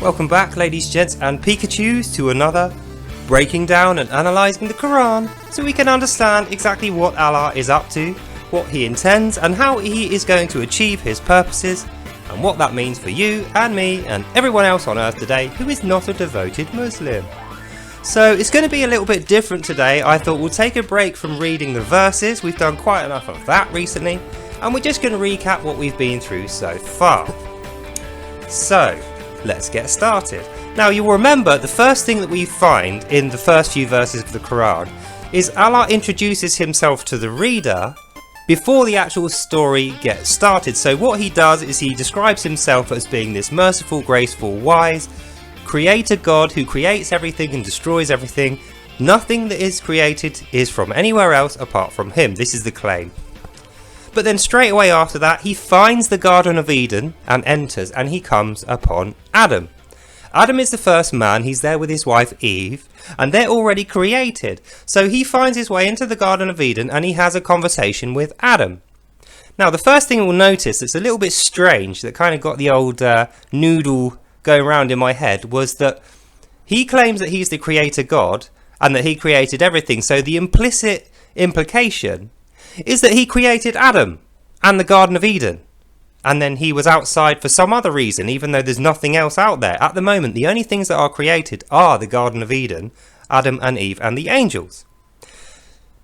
Welcome back, ladies, gents and Pikachus, to another breaking down and analysing the Quran so we can understand exactly what Allah is up to, what he intends and how he is going to achieve his purposes, and what that means for you and me and everyone else on earth today who is not a devoted Muslim. So it's going to be a little bit different today. I thought we'll take a break from reading the verses. We've done quite enough of that recently, and we're just going to recap what we've been through so far. So let's get started. Now, you will remember the first thing that we find in the first few verses of the Quran is Allah introduces himself to the reader before the actual story gets started. So what he does is he describes himself as being this merciful, graceful, wise creator God who creates everything and destroys everything. Nothing that is created is from anywhere else apart from him. This is the claim. But then straight away after that, he finds the Garden of Eden and enters, and he comes upon Adam. Adam is the first man. He's there with his wife Eve, and they're already created. So he finds his way into the Garden of Eden and he has a conversation with Adam. Now, the first thing we'll notice that's a little bit strange, that kind of got the old noodle going around in my head, was that he claims that he's the creator God and that he created everything. So the implicit implication is that he created Adam and the Garden of Eden, and then he was outside for some other reason, even though there's nothing else out there. At the moment, the only things that are created are the Garden of Eden, Adam and Eve and the angels.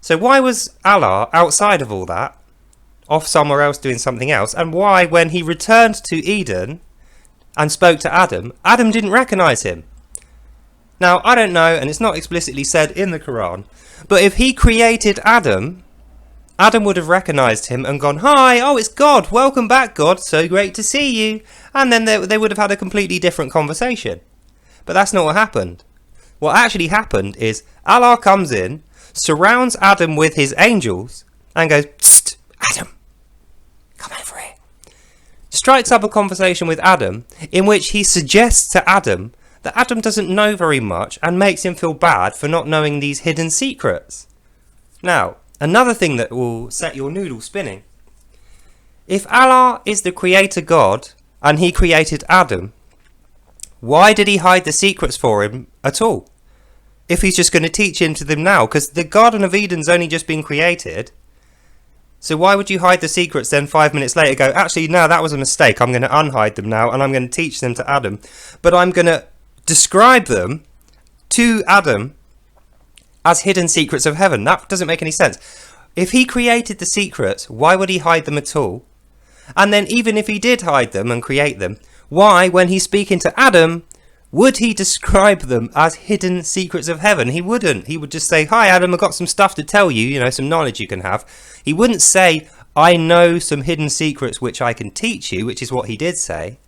So why was Allah outside of all that, off somewhere else doing something else? And why, when he returned to Eden and spoke to Adam, Adam didn't recognise him? Now, I don't know, and it's not explicitly said in the Quran, but if he created Adam, Adam would have recognised him and gone, "Hi, oh, it's God, welcome back, God, so great to see you." And then they would have had a completely different conversation. But that's not what happened. What actually happened is Allah comes in, surrounds Adam with his angels, and goes, "Psst, Adam, come over here." Strikes up a conversation with Adam in which he suggests to Adam that Adam doesn't know very much and makes him feel bad for not knowing these hidden secrets. Now, another thing that will set your noodle spinning. If Allah is the creator God and he created Adam, why did he hide the secrets for him at all? If he's just going to teach him to them now, because the Garden of Eden's only just been created. So why would you hide the secrets then 5 minutes later go, actually, no, that was a mistake. I'm going to unhide them now and I'm going to teach them to Adam. But I'm going to describe them to Adam as hidden secrets of heaven. That doesn't make any sense. If he created the secrets, why would he hide them at all? And then even if he did hide them and create them, why, when he's speaking to Adam, would he describe them as hidden secrets of heaven? He wouldn't. He would just say, "Hi Adam, I've got some stuff to tell you, some knowledge you can have." He wouldn't say, "I know some hidden secrets which I can teach you," which is what he did say.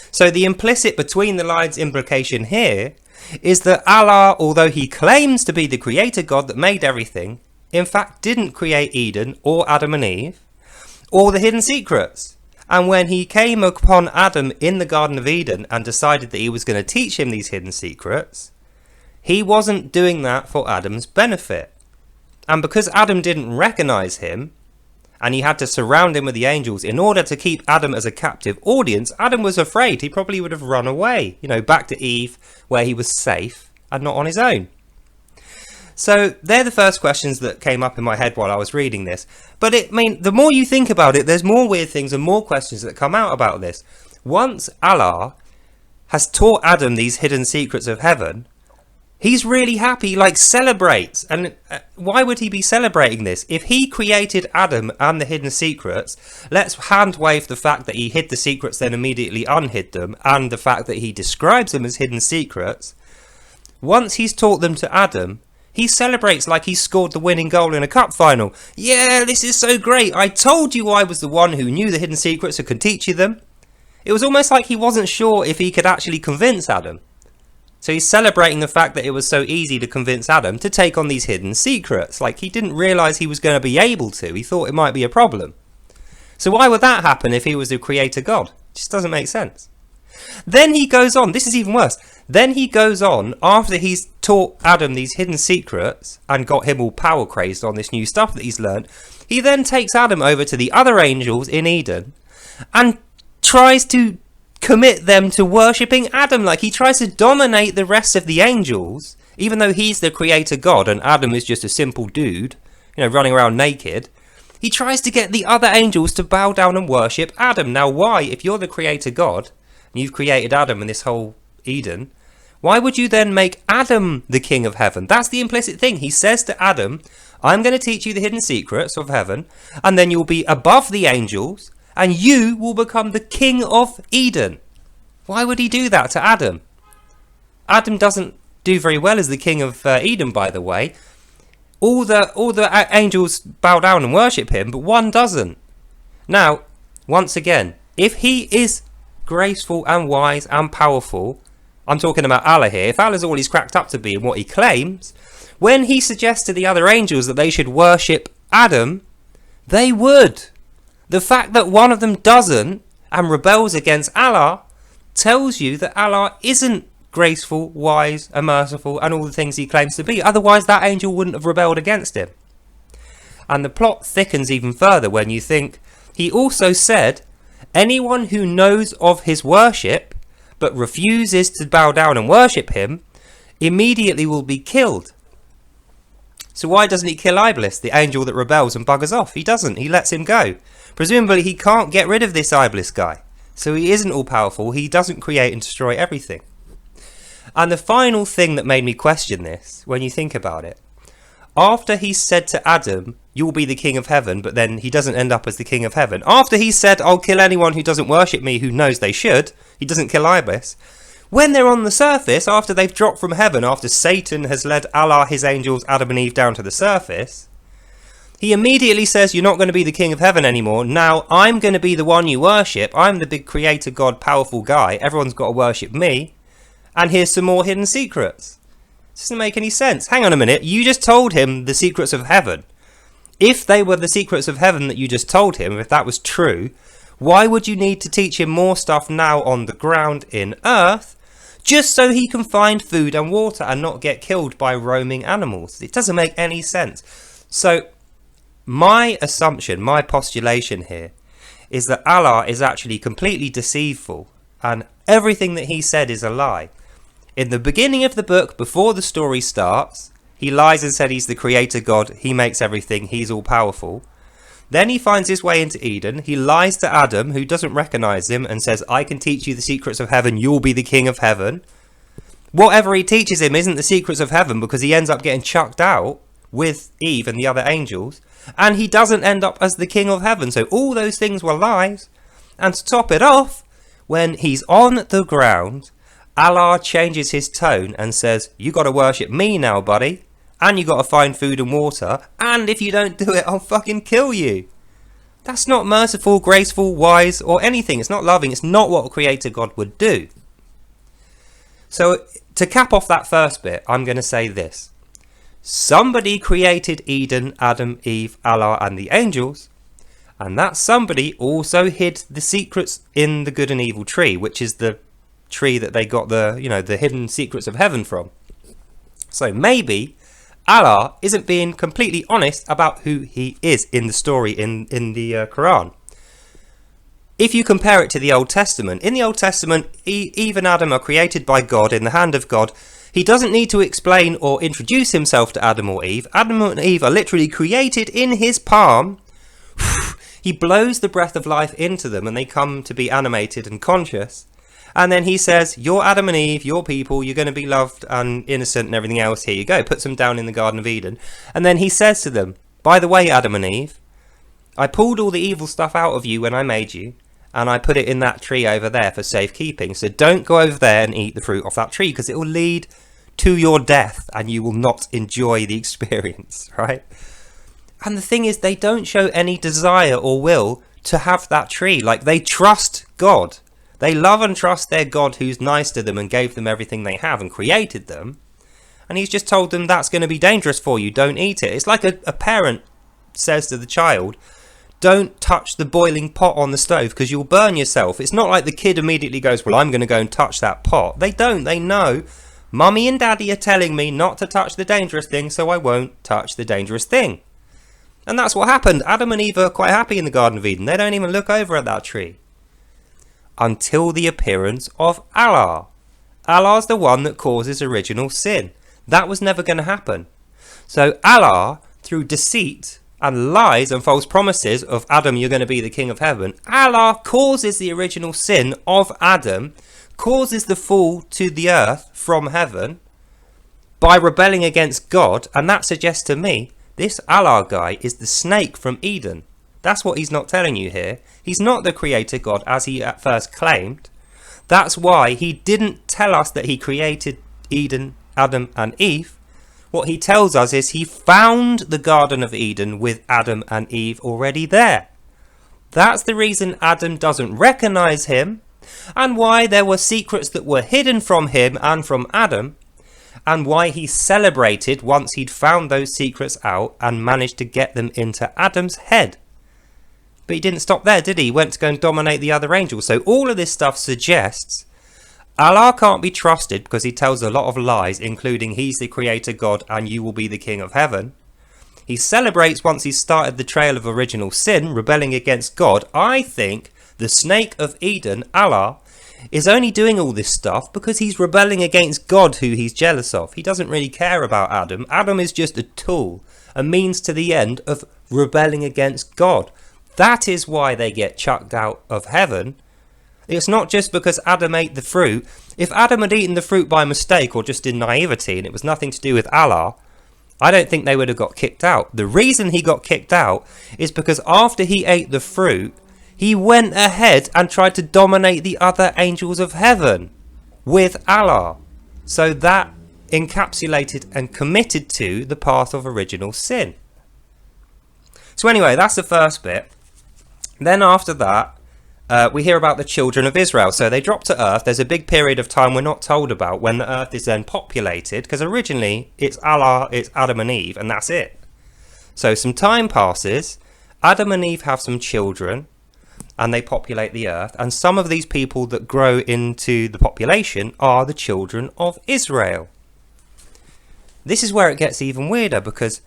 So the implicit between the lines implication here is that Allah, although he claims to be the creator God that made everything, in fact didn't create Eden or Adam and Eve or the hidden secrets. And when he came upon Adam in the Garden of Eden and decided that he was going to teach him these hidden secrets, he wasn't doing that for Adam's benefit. And because Adam didn't recognize him, and he had to surround him with the angels in order to keep Adam as a captive audience, Adam was afraid. He probably would have run away, back to Eve, where he was safe and not on his own. So they're the first questions that came up in my head while I was reading this. But the more you think about it, there's more weird things and more questions that come out about this. Once Allah has taught Adam these hidden secrets of heaven, he's really happy, celebrates. And why would he be celebrating this? If he created Adam and the hidden secrets, let's hand wave the fact that he hid the secrets then immediately unhid them, and the fact that he describes them as hidden secrets. Once he's taught them to Adam, he celebrates like he scored the winning goal in a cup final. "Yeah, this is so great. I told you I was the one who knew the hidden secrets and could teach you them." It was almost like he wasn't sure if he could actually convince Adam. So he's celebrating the fact that it was so easy to convince Adam to take on these hidden secrets. Like, he didn't realise he was going to be able to. He thought it might be a problem. So why would that happen if he was the creator God? It just doesn't make sense. Then he goes on. This is even worse. Then he goes on, after he's taught Adam these hidden secrets and got him all power crazed on this new stuff that he's learned, he then takes Adam over to the other angels in Eden and tries to commit them to worshipping Adam. Like, he tries to dominate the rest of the angels, even though he's the creator God and Adam is just a simple dude, running around naked. He tries to get the other angels to bow down and worship Adam. Now, why, if you're the creator God, and you've created Adam and this whole Eden, why would you then make Adam the king of heaven? That's the implicit thing. He says to Adam, I'm going to teach you the hidden secrets of heaven, and then you'll be above the angels, and you will become the king of Eden. Why would he do that to Adam? Adam doesn't do very well as the king of Eden, by the way. All the angels bow down and worship him, but one doesn't. Now, once again, if he is graceful and wise and powerful, I'm talking about Allah here, if Allah's all he's cracked up to be and what he claims, when he suggests to the other angels that they should worship Adam, they would. The fact that one of them doesn't and rebels against Allah tells you that Allah isn't graceful, wise and merciful and all the things he claims to be. Otherwise that angel wouldn't have rebelled against him. And the plot thickens even further when you think he also said anyone who knows of his worship but refuses to bow down and worship him immediately will be killed. So why doesn't he kill Iblis, the angel that rebels and buggers off? He doesn't. He lets him go. Presumably he can't get rid of this Iblis guy. So he isn't all powerful. He doesn't create and destroy everything. And the final thing that made me question this, when you think about it, after he said to Adam, you'll be the king of heaven, but then he doesn't end up as the king of heaven. After he said, I'll kill anyone who doesn't worship me who knows they should, he doesn't kill Iblis. When they're on the surface, after they've dropped from heaven, after Satan has led Allah, his angels, Adam and Eve down to the surface, he immediately says, you're not going to be the king of heaven anymore. Now I'm going to be the one you worship. I'm the big creator God, powerful guy. Everyone's got to worship me. And here's some more hidden secrets. This doesn't make any sense. Hang on a minute. You just told him the secrets of heaven. If they were the secrets of heaven that you just told him, if that was true, why would you need to teach him more stuff now on the ground in earth, just so he can find food and water and not get killed by roaming animals? It doesn't make any sense. So my assumption, my postulation here, is that Allah is actually completely deceitful and everything that he said is a lie. In the beginning of the book, before the story starts, he lies and said he's the creator God, he makes everything, he's all powerful. Then he finds his way into Eden, he lies to Adam, who doesn't recognize him, and says, I can teach you the secrets of heaven, you'll be the king of heaven. Whatever he teaches him isn't the secrets of heaven, because he ends up getting chucked out with Eve and the other angels, and he doesn't end up as the king of heaven. So all those things were lies. And to top it off, when he's on the ground, Allah changes his tone and says, you got to worship me now, buddy, and you got to find food and water, and if you don't do it, I'll fucking kill you. That's not merciful, graceful, wise, or anything. It's not loving. It's not what a creator God would do. So to cap off that first bit, I'm going to say this. Somebody created Eden, Adam, Eve, Allah, and the angels, and that somebody also hid the secrets in the good and evil tree, which is the tree that they got the hidden secrets of heaven from. So maybe Allah isn't being completely honest about who he is in the story in the Quran. If you compare it to the Old Testament, in the Old Testament, Eve and Adam are created by God in the hand of God. He doesn't need to explain or introduce himself to Adam or Eve. Adam and Eve are literally created in his palm. He blows the breath of life into them and they come to be animated and conscious. And then he says, you're Adam and Eve, you're people, you're going to be loved and innocent and everything else. Here you go. Puts them down in the Garden of Eden. And then he says to them, by the way, Adam and Eve, I pulled all the evil stuff out of you when I made you. And I put it in that tree over there for safekeeping. So don't go over there and eat the fruit off that tree, because it will lead to your death and you will not enjoy the experience, right? And the thing is, they don't show any desire or will to have that tree. Like, they trust God. They love and trust their God who's nice to them and gave them everything they have and created them. And he's just told them that's going to be dangerous for you. Don't eat it. It's like a parent says to the child, don't touch the boiling pot on the stove because you'll burn yourself. It's not like the kid immediately goes, well, I'm going to go and touch that pot. They don't. They know, Mummy and Daddy are telling me not to touch the dangerous thing, so I won't touch the dangerous thing. And that's what happened. Adam and Eve are quite happy in the Garden of Eden. They don't even look over at that tree. until the appearance of Allah. Allah's the one that causes original sin. That was never going to happen. So Allah, through deceit and lies and false promises of Adam, you're going to be the king of heaven, Allah causes the original sin of Adam, causes the fall to the earth from heaven by rebelling against God. And that suggests to me this Allah guy is the snake from Eden. That's what he's not telling you here. He's not the creator God as he at first claimed. That's why he didn't tell us that he created Eden, Adam and Eve. What he tells us is he found the Garden of Eden with Adam and Eve already there. That's the reason Adam doesn't recognize him, and why there were secrets that were hidden from him and from Adam, and why he celebrated once he'd found those secrets out and managed to get them into Adam's head. But he didn't stop there, did he? He went to go and dominate the other angels. So all of this stuff suggests Allah can't be trusted because he tells a lot of lies, including he's the creator God and you will be the king of heaven. He celebrates once he's started the trail of original sin, rebelling against God. I think the snake of Eden, Allah, is only doing all this stuff because he's rebelling against God, who he's jealous of. He doesn't really care about Adam. Adam is just a tool, a means to the end of rebelling against God. That is why they get chucked out of heaven. It's not just because Adam ate the fruit. If Adam had eaten the fruit by mistake or just in naivety and it was nothing to do with Allah, I don't think they would have got kicked out. The reason he got kicked out is because after he ate the fruit, he went ahead and tried to dominate the other angels of heaven with Allah. So that encapsulated and committed to the path of original sin. So anyway, that's the first bit. Then after that, we hear about the children of Israel. So they drop to earth. There's a big period of time we're not told about when the earth is then populated, because originally it's Allah, it's Adam and Eve, and that's it. So some time passes, Adam and Eve have some children, and they populate the earth. And some of these people that grow into the population are the children of Israel. This is where it gets even weirder, because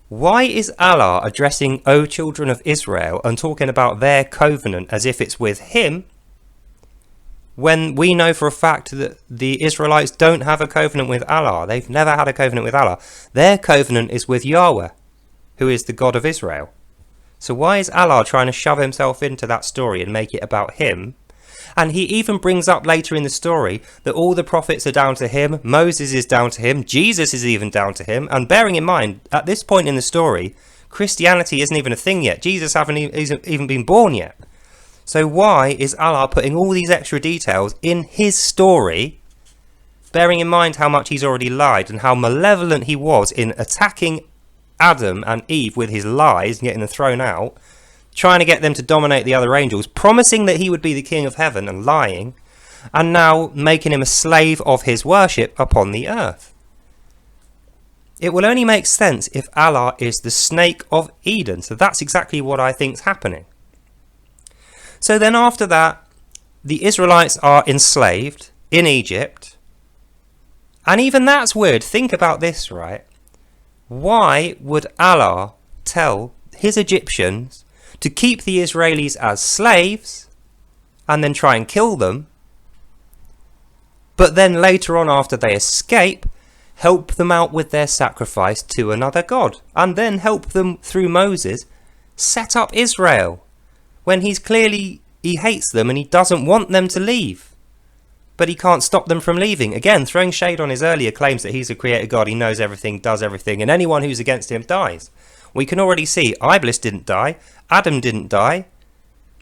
why is Allah addressing, O children of Israel, and talking about their covenant as if it's with him, when we know for a fact that the Israelites don't have a covenant with Allah? They've never had a covenant with Allah. Their covenant is with Yahweh, who is the God of Israel. So why is Allah trying to shove himself into that story and make it about him? And he even brings up later in the story that all the prophets are down to him, Moses is down to him, Jesus is even down to him. And bearing in mind, at this point in the story, Christianity isn't even a thing yet. Jesus hasn't even been born yet. So why is Allah putting all these extra details in his story, bearing in mind how much he's already lied and how malevolent he was in attacking Adam and Eve with his lies and getting them thrown out, trying to get them to dominate the other angels, promising that he would be the king of heaven and lying, and now making him a slave of his worship upon the earth? It will only make sense if Allah is the snake of Eden. So that's exactly what I think is happening. So then after that, the Israelites are enslaved in Egypt. And even that's weird. Think about this, right? Why would Allah tell his Egyptians to keep the Israelis as slaves and then try and kill them, but then later on, after they escape, help them out with their sacrifice to another god, and then help them through Moses set up Israel, when he hates them and he doesn't want them to leave, but he can't stop them from leaving? Again, throwing shade on his earlier claims that he's a creator God, he knows everything, does everything, and anyone who's against him dies. We can already see Iblis didn't die, Adam didn't die,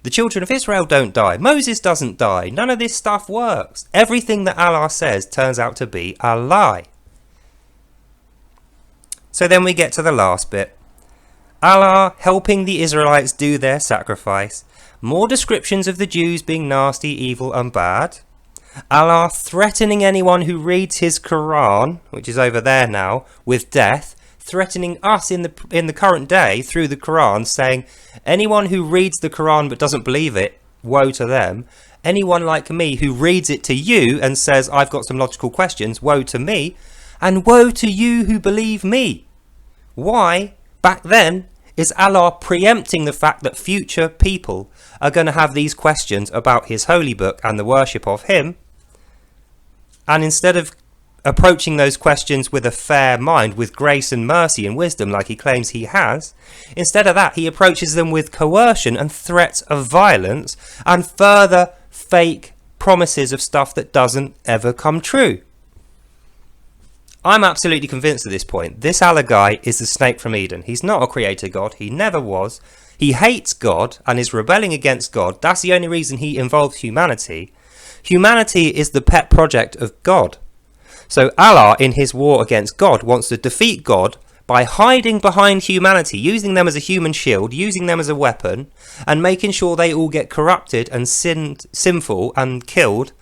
the children of Israel don't die, Moses doesn't die. None of this stuff works. Everything that Allah says turns out to be a lie. So then we get to the last bit. Allah helping the Israelites do their sacrifice. More descriptions of the Jews being nasty, evil and bad. Allah threatening anyone who reads his Quran, which is over there now, with death. Threatening us in the current day through the Quran, saying anyone who reads the Quran but doesn't believe it, woe to them. Anyone like me who reads it to you and says I've got some logical questions, woe to me. And woe to you who believe me. Why, back then, is Allah preempting the fact that future people are going to have these questions about his holy book and the worship of him. And instead of approaching those questions with a fair mind, with grace and mercy and wisdom like he claims he has, instead of that he approaches them with coercion and threats of violence and further fake promises of stuff that doesn't ever come true. I'm absolutely convinced at this point this Allah guy is the snake from Eden. He's not a creator God, he never was. He hates God and is rebelling against God. That's the only reason he involves humanity. Humanity is the pet project of God. So Allah, in his war against God, wants to defeat God by hiding behind humanity, using them as a human shield, using them as a weapon, and making sure they all get corrupted and sinful and killed,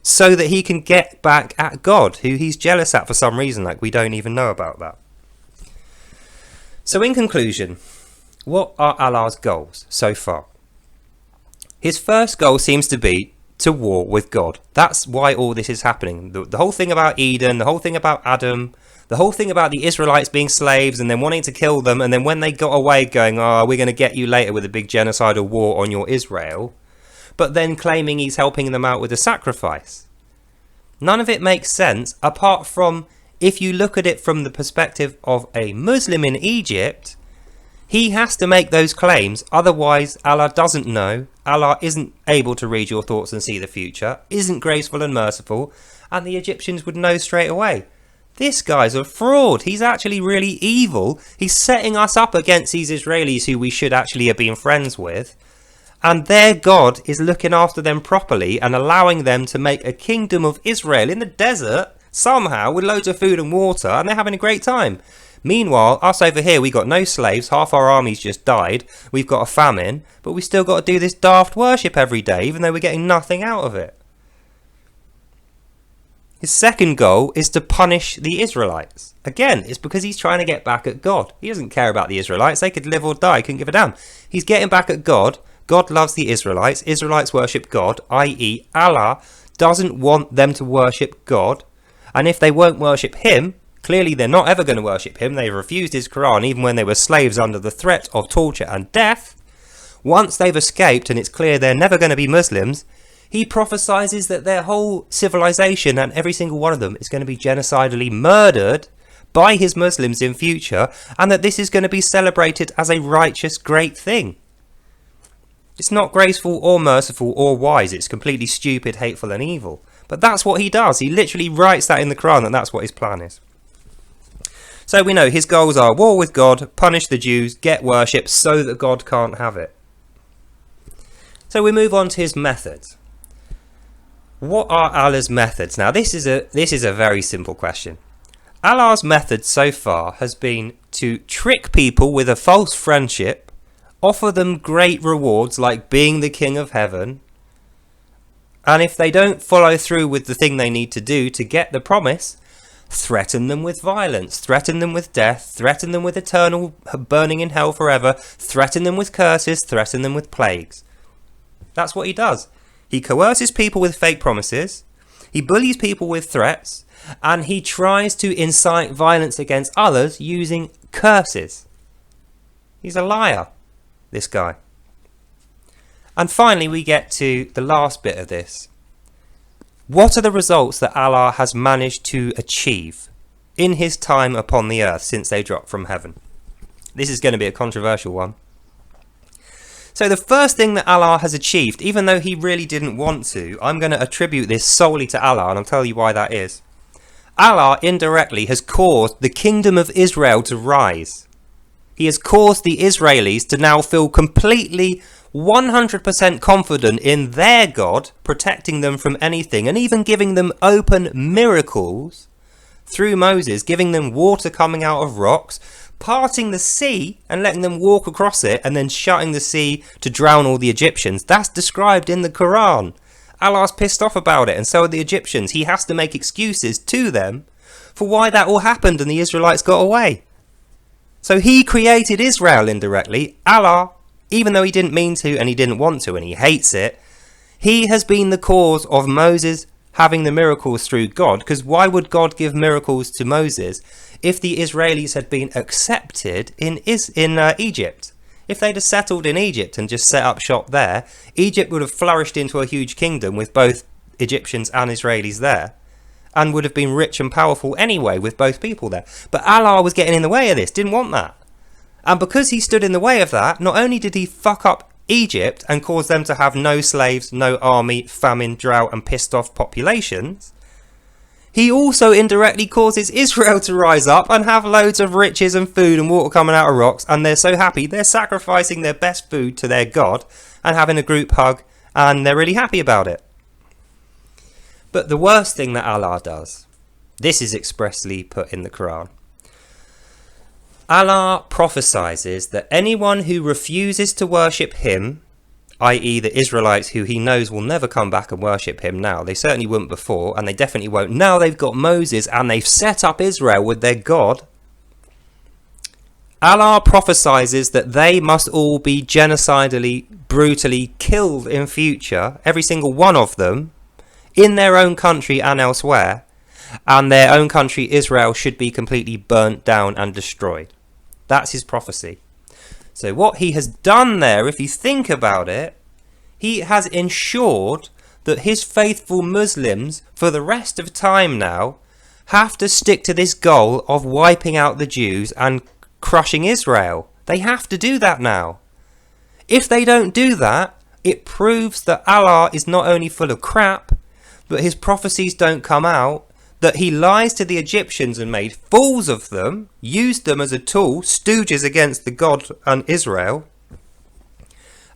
so that he can get back at God, who he's jealous at for some reason, like we don't even know about that. So in conclusion, what are Allah's goals so far? His first goal seems to be to war with God. That's why all this is happening. The whole thing about Eden, the whole thing about Adam, the whole thing about the Israelites being slaves and then wanting to kill them, and then when they got away going, oh, we're going to get you later with a big genocidal war on your Israel, but then claiming he's helping them out with a sacrifice. None of it makes sense, apart from if you look at it from the perspective of a Muslim in Egypt. He has to make those claims, otherwise Allah doesn't know, Allah isn't able to read your thoughts and see the future, isn't graceful and merciful, and the Egyptians would know straight away. This guy's a fraud, he's actually really evil, he's setting us up against these Israelis who we should actually have been friends with, and their God is looking after them properly and allowing them to make a kingdom of Israel in the desert, somehow, with loads of food and water, and they're having a great time. Meanwhile, us over here, we got no slaves, half our armies just died, we've got a famine, but we still got to do this daft worship every day, even though we're getting nothing out of it. His second goal is to punish the Israelites. Again, it's because he's trying to get back at God. He doesn't care about the Israelites, they could live or die, couldn't give a damn. He's getting back at God, God loves the Israelites, Israelites worship God, i.e. Allah doesn't want them to worship God, and if they won't worship him, clearly they're not ever going to worship him. They refused his Quran even when they were slaves under the threat of torture and death. Once they've escaped and it's clear they're never going to be Muslims, he prophesies that their whole civilization and every single one of them is going to be genocidally murdered by his Muslims in future, and that this is going to be celebrated as a righteous great thing. It's not graceful or merciful or wise, it's completely stupid, hateful and evil. But that's what he does. He literally writes that in the Quran, and that's what his plan is. So we know his goals are war with God, punish the Jews, get worship so that God can't have it. So we move on to his methods. What are Allah's methods? Now this is a very simple question. Allah's method so far has been to trick people with a false friendship, offer them great rewards like being the king of heaven, and if they don't follow through with the thing they need to do to get the promise, threaten them with violence, threaten them with death, threaten them with eternal burning in hell forever, threaten them with curses, threaten them with plagues. That's what he does. He coerces people with fake promises, he bullies people with threats, and he tries to incite violence against others using curses. He's a liar, this guy. And finally we get to the last bit of this. What are the results that Allah has managed to achieve in his time upon the earth since they dropped from heaven? This is going to be a controversial one. So the first thing that Allah has achieved, even though he really didn't want to, I'm going to attribute this solely to Allah, and I'll tell you why that is. Allah indirectly has caused the kingdom of Israel to rise. He has caused the Israelis to now feel completely 100% confident in their God, protecting them from anything, and even giving them open miracles through Moses, giving them water coming out of rocks, parting the sea and letting them walk across it, and then shutting the sea to drown all the Egyptians. That's described in the Quran. Allah's pissed off about it, and so are the Egyptians. He has to make excuses to them for why that all happened and the Israelites got away. So he created Israel indirectly. Allah, even though he didn't mean to and he didn't want to and he hates it, he has been the cause of Moses having the miracles through God, because why would God give miracles to Moses if the Israelis had been accepted in Egypt? If they'd have settled in Egypt and just set up shop there, Egypt would have flourished into a huge kingdom with both Egyptians and Israelis there, and would have been rich and powerful anyway with both people there. But Allah was getting in the way of this, didn't want that. And because he stood in the way of that, not only did he fuck up Egypt and cause them to have no slaves, no army, famine, drought and pissed off populations, he also indirectly causes Israel to rise up and have loads of riches and food and water coming out of rocks, and they're so happy they're sacrificing their best food to their God and having a group hug, and they're really happy about it. But the worst thing that Allah does, this is expressly put in the Quran. Allah prophesies that anyone who refuses to worship him, i.e. the Israelites who he knows will never come back and worship him now, they certainly wouldn't before, and they definitely won't now they've got Moses and they've set up Israel with their God. Allah prophesies that they must all be genocidally, brutally killed in future, every single one of them, in their own country and elsewhere, and their own country, Israel, should be completely burnt down and destroyed. That's his prophecy. So what he has done there, if you think about it, he has ensured that his faithful Muslims, for the rest of time now, have to stick to this goal of wiping out the Jews and crushing Israel. They have to do that now. If they don't do that, it proves that Allah is not only full of crap, but his prophecies don't come out, that he lies to the Egyptians and made fools of them, used them as a tool, stooges against the God and Israel.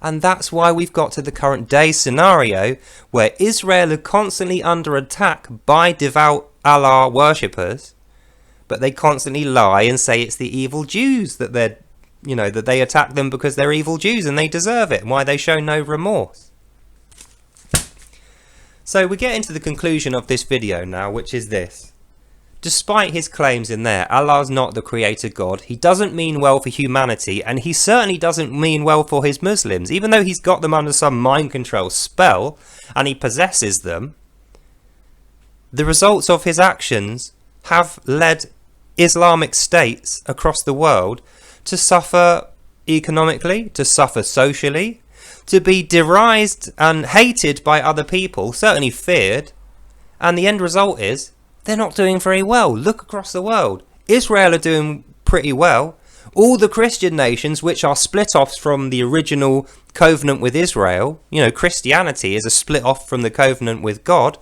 And that's why we've got to the current day scenario where Israel are constantly under attack by devout Allah worshippers, but they constantly lie and say it's the evil Jews that that they attack them because they're evil Jews and they deserve it, and why they show no remorse. So we get into the conclusion of this video now, which is this. Despite his claims in there, Allah's not the creator God. He doesn't mean well for humanity, and he certainly doesn't mean well for his Muslims. Even though he's got them under some mind control spell, and he possesses them, the results of his actions have led Islamic states across the world to suffer economically, to suffer socially, to be derised and hated by other people, certainly feared, and the end result is they're not doing very well. Look across the world. Israel are doing pretty well. All the Christian nations, which are split offs from the original covenant with Israel, Christianity is a split off from the covenant with God.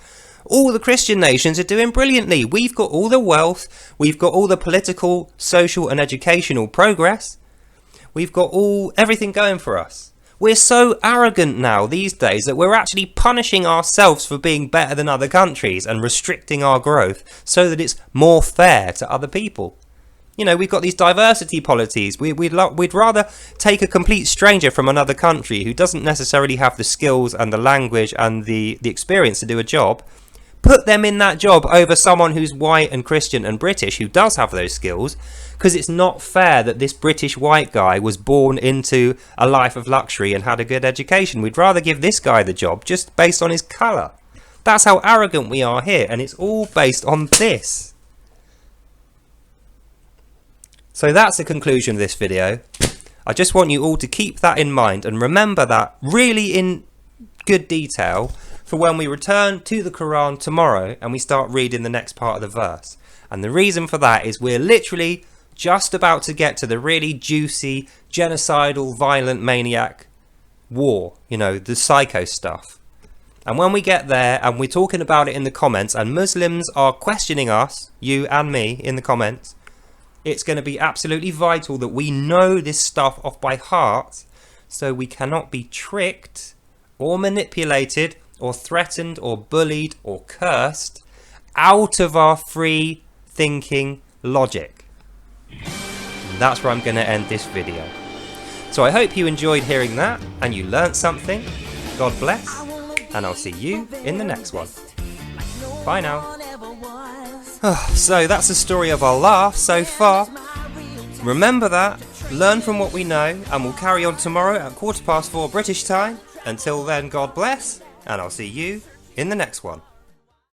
All the Christian nations are doing brilliantly. We've got all the wealth, we've got all the political, social and educational progress. We've got everything going for us. We're so arrogant now these days that we're actually punishing ourselves for being better than other countries and restricting our growth so that it's more fair to other people. We've got these diversity policies. We'd rather take a complete stranger from another country who doesn't necessarily have the skills and the language and the experience to do a job, put them in that job over someone who's white and Christian and British who does have those skills, because it's not fair that this British white guy was born into a life of luxury and had a good education. We'd rather give this guy the job just based on his colour. That's how arrogant we are here, and it's all based on this. So that's the conclusion of this video. I just want you all to keep that in mind and remember that really in good detail for when we return to the Quran tomorrow and we start reading the next part of the verse. And the reason for that is we're literally just about to get to the really juicy, genocidal, violent maniac war, the psycho stuff. And when we get there and we're talking about it in the comments and Muslims are questioning us, you and me, in the comments, it's going to be absolutely vital that we know this stuff off by heart so we cannot be tricked or manipulated or threatened or bullied or cursed out of our free thinking logic. And that's where I'm going to end this video. So I hope you enjoyed hearing that and you learnt something. God bless, and I'll see you in the next one. Bye now. So that's the story of Allah so far. Remember that, learn from what we know, and we'll carry on tomorrow at 4:15 British time. Until then, God bless, and I'll see you in the next one.